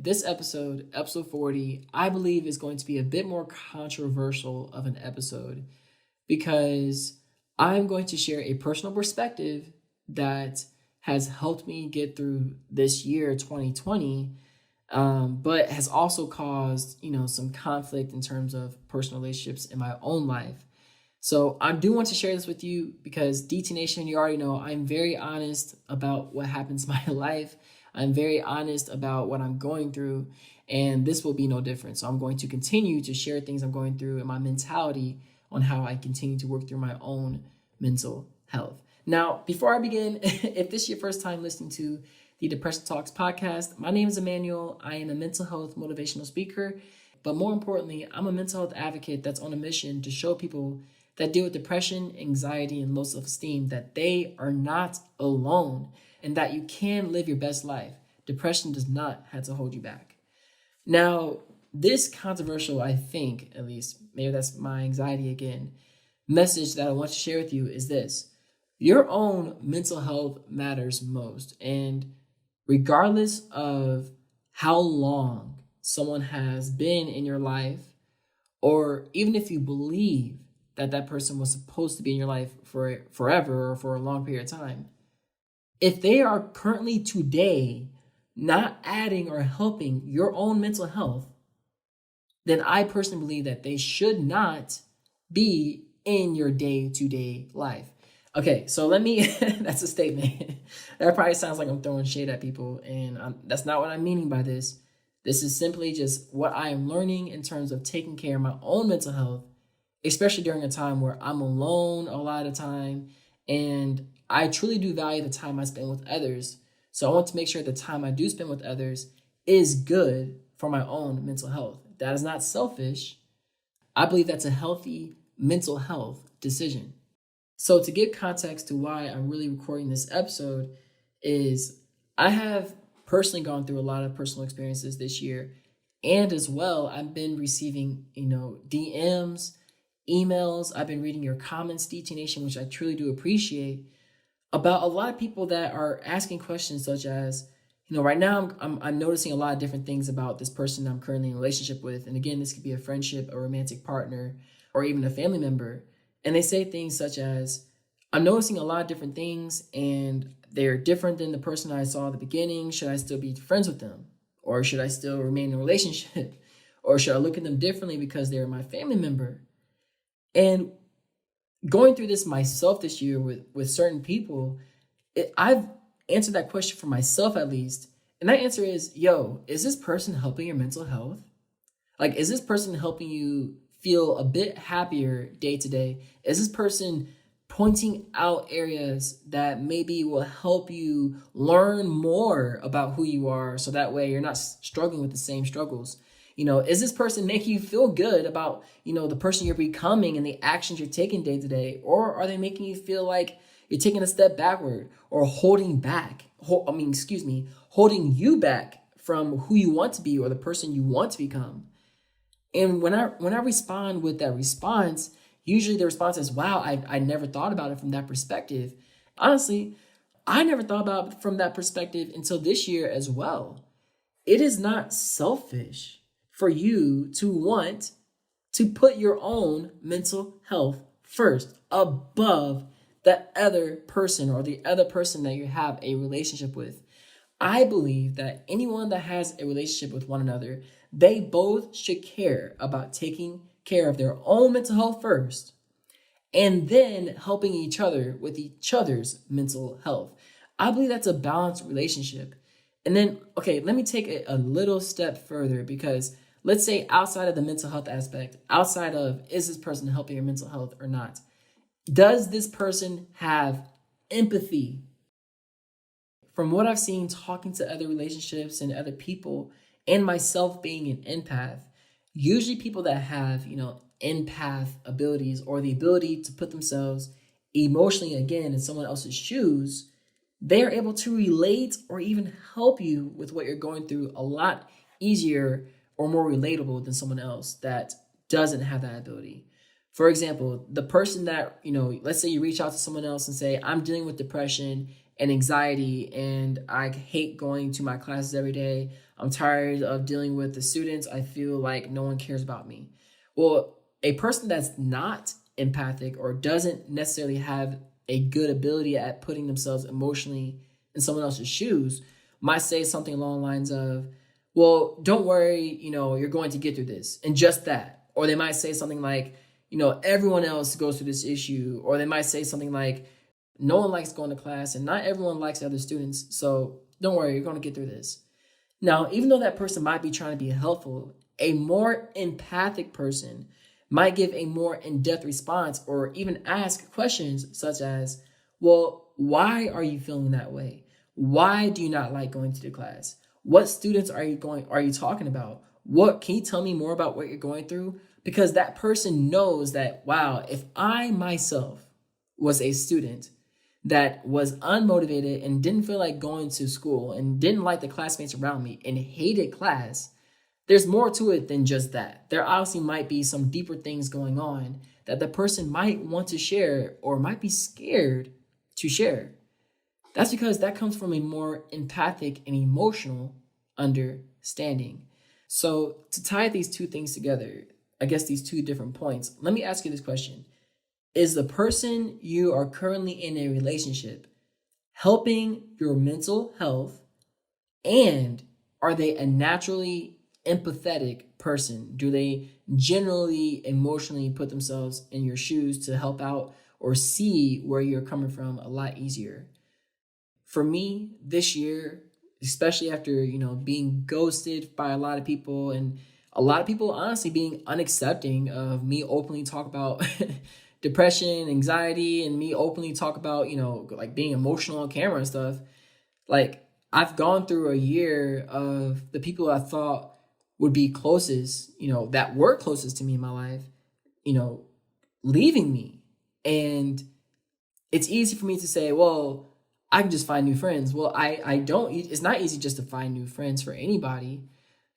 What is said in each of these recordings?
this episode 40, I believe is going to be a bit more controversial of an episode because I'm going to share a personal perspective that has helped me get through this year, 2020, but has also caused, some conflict in terms of personal relationships in my own life. So I do want to share this with you because DT Nation, you already know I'm very honest about what happens in my life. I'm very honest about what I'm going through, and this will be no different. So I'm going to continue to share things I'm going through and my mentality on how I continue to work through my own mental health. Now, before I begin, if this is your first time listening to the Depression Talks podcast, my name is Emmanuel. I am a mental health motivational speaker, but more importantly, I'm a mental health advocate that's on a mission to show people that deal with depression, anxiety, and low self-esteem that they are not alone and that you can live your best life. Depression does not have to hold you back. Now, this controversial, I think, at least, maybe that's my anxiety again, message that I want to share with you is this. Your own mental health matters most. And regardless of how long someone has been in your life, or even if you believe that person was supposed to be in your life for forever or for a long period of time, if they are currently today not adding or helping your own mental health, then I personally believe that they should not be in your day-to-day life. Okay, so that's a statement. That probably sounds like I'm throwing shade at people, and that's not what I'm meaning by this. This is simply just what I am learning in terms of taking care of my own mental health, especially during a time where I'm alone a lot of the time, and I truly do value the time I spend with others. So I want to make sure the time I do spend with others is good for my own mental health. That is not selfish. I believe that's a healthy mental health decision. So to give context to why I'm really recording this episode is I have personally gone through a lot of personal experiences this year. And as well, I've been receiving, DMs, emails. I've been reading your comments, DT Nation, which I truly do appreciate, about a lot of people that are asking questions such as, right now I'm noticing a lot of different things about this person I'm currently in a relationship with. And again, this could be a friendship, a romantic partner, or even a family member. And they say things such as, I'm noticing a lot of different things and they're different than the person I saw at the beginning. Should I still be friends with them? Or should I still remain in a relationship? Or should I look at them differently because they're my family member? And going through this myself this year with certain people, I've answered that question for myself at least. And that answer is, is this person helping your mental health? Like, is this person helping you feel a bit happier day to day? Is this person pointing out areas that maybe will help you learn more about who you are so that way you're not struggling with the same struggles? Is this person making you feel good about, the person you're becoming and the actions you're taking day to day? Or are they making you feel like you're taking a step backward or holding you back from who you want to be or the person you want to become? And when I respond with that response, usually the response is, wow, I never thought about it from that perspective. Honestly, I never thought about it from that perspective until this year as well. It is not selfish for you to want to put your own mental health first above the other person or the other person that you have a relationship with. I believe that anyone that has a relationship with one another, they both should care about taking care of their own mental health first and then helping each other with each other's mental health. I believe that's a balanced relationship. And then, okay, let me take it a little step further because let's say outside of the mental health aspect, outside of is this person helping your mental health or not, does this person have empathy? From what I've seen talking to other relationships and other people and myself being an empath, usually people that have, empath abilities or the ability to put themselves emotionally again in someone else's shoes, they are able to relate or even help you with what you're going through a lot easier or more relatable than someone else that doesn't have that ability. For example, the person that, let's say you reach out to someone else and say, I'm dealing with depression and anxiety, and I hate going to my classes every day. I'm tired of dealing with the students. I feel like no one cares about me. Well, a person that's not empathic or doesn't necessarily have a good ability at putting themselves emotionally in someone else's shoes might say something along the lines of, well, don't worry, you're going to get through this, and just that. Or they might say something like, everyone else goes through this issue. Or they might say something like, no one likes going to class and not everyone likes other students. So don't worry, you're going to get through this. Now, even though that person might be trying to be helpful, a more empathic person might give a more in-depth response or even ask questions such as, well, why are you feeling that way? Why do you not like going to the class? What students are you talking about? What can you tell me more about what you're going through? Because that person knows that, wow, if I myself was a student that was unmotivated and didn't feel like going to school and didn't like the classmates around me and hated class, there's more to it than just that. There obviously might be some deeper things going on that the person might want to share or might be scared to share. That's because that comes from a more empathic and emotional understanding. So to tie these two things together, I guess these two different points, let me ask you this question. Is the person you are currently in a relationship helping your mental health, and are they a naturally empathetic person? Do they generally emotionally put themselves in your shoes to help out or see where you're coming from a lot easier? For me, this year, especially after, being ghosted by a lot of people and a lot of people honestly being unaccepting of me openly talk about depression, anxiety, and me openly talk about, like being emotional on camera and stuff. Like, I've gone through a year of the people I thought would be closest, that were closest to me in my life, leaving me. And it's easy for me to say, well, I can just find new friends. Well, I don't, it's not easy just to find new friends for anybody.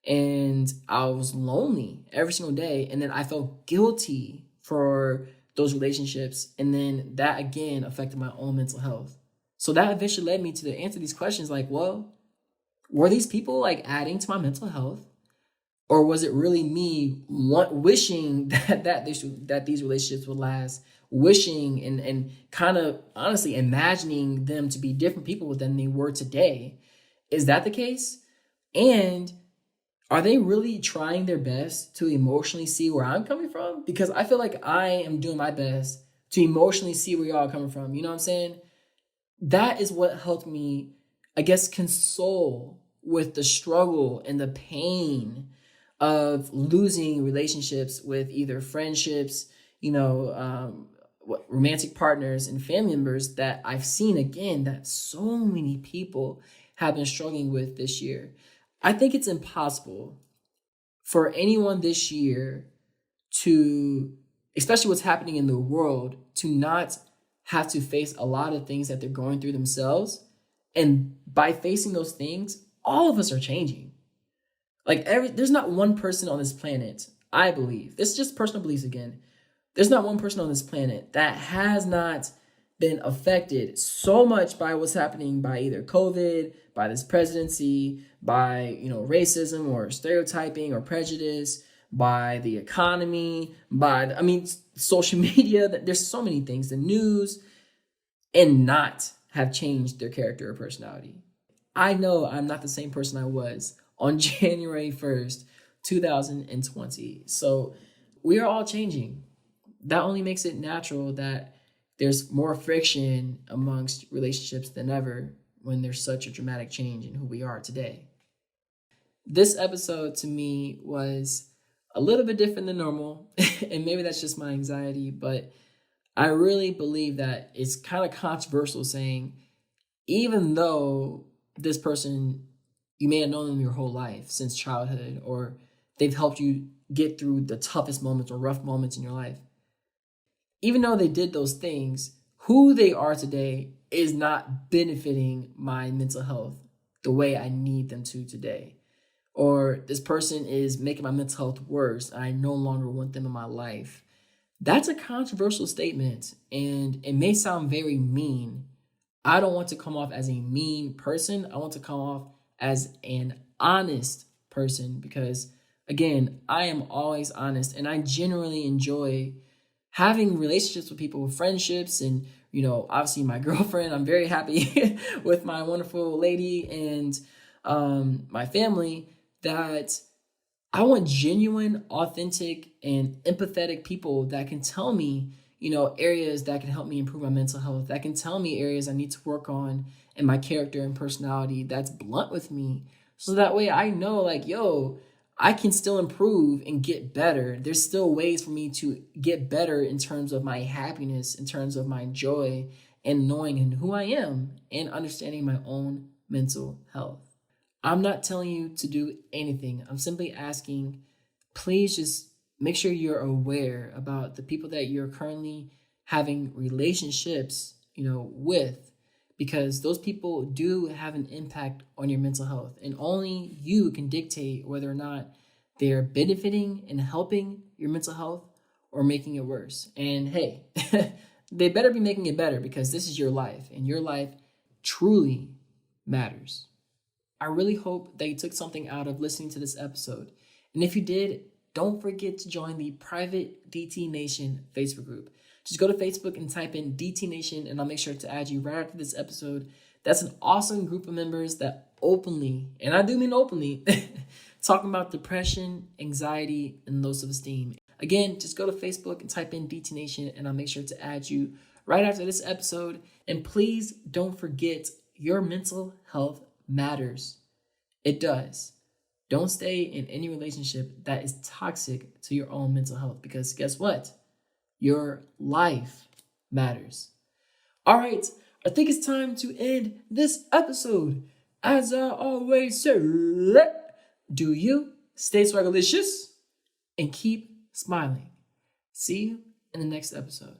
And I was lonely every single day. And then I felt guilty for those relationships. And then that again affected my own mental health. So that eventually led me to answer these questions like, well, were these people like adding to my mental health? Or was it really me wishing that these relationships would last, wishing and kind of honestly imagining them to be different people than they were today? Is that the case? And are they really trying their best to emotionally see where I'm coming from? Because I feel like I am doing my best to emotionally see where y'all are coming from. You know what I'm saying? That is what helped me, I guess, console with the struggle and the pain of losing relationships with either friendships, romantic partners and family members that I've seen again that so many people have been struggling with this year. I think it's impossible for anyone this year to, especially what's happening in the world, to not have to face a lot of things that they're going through themselves. And by facing those things, all of us are changing. Like there's not one person on this planet, I believe, this is just personal beliefs again. There's not one person on this planet that has not been affected so much by what's happening by either COVID, by this presidency, by, racism or stereotyping or prejudice, by the economy, social media. There's so many things, the news, and not have changed their character or personality. I know I'm not the same person I was on January 1st, 2020. So we are all changing. That only makes it natural that there's more friction amongst relationships than ever when there's such a dramatic change in who we are today. This episode to me was a little bit different than normal, and maybe that's just my anxiety, but I really believe that it's kind of controversial saying, even though this person, you may have known them your whole life since childhood, or they've helped you get through the toughest moments or rough moments in your life, even though they did those things, who they are today is not benefiting my mental health the way I need them to today. Or this person is making my mental health worse, and I no longer want them in my life. That's a controversial statement, and it may sound very mean, I don't want to come off as a mean person. I want to come off as an honest person because, again, I am always honest and I generally enjoy having relationships with people, friendships, and, obviously my girlfriend. I'm very happy with my wonderful lady and my family that I want genuine, authentic, and empathetic people that can tell me, areas that can help me improve my mental health, that can tell me areas I need to work on in my character and personality, that's blunt with me. So that way I know, like, yo, I can still improve and get better. There's still ways for me to get better in terms of my happiness, in terms of my joy, and knowing who I am and understanding my own mental health. I'm not telling you to do anything. I'm simply asking, please just make sure you're aware about the people that you're currently having relationships, with, because those people do have an impact on your mental health, and only you can dictate whether or not they're benefiting and helping your mental health or making it worse. And hey, they better be making it better because this is your life and your life truly matters. I really hope that you took something out of listening to this episode. And if you did, don't forget to join the private DT Nation Facebook group. Just go to Facebook and type in DT Nation, and I'll make sure to add you right after this episode. That's an awesome group of members that openly, and I do mean openly, talking about depression, anxiety, and low self-esteem. Again, just go to Facebook and type in DT Nation, and I'll make sure to add you right after this episode. And please don't forget, your mental health matters. It does. Don't stay in any relationship that is toxic to your own mental health, because guess what? Your life matters. All right, I think it's time to end this episode. As I always say, do you stay swagalicious and keep smiling. See you in the next episode.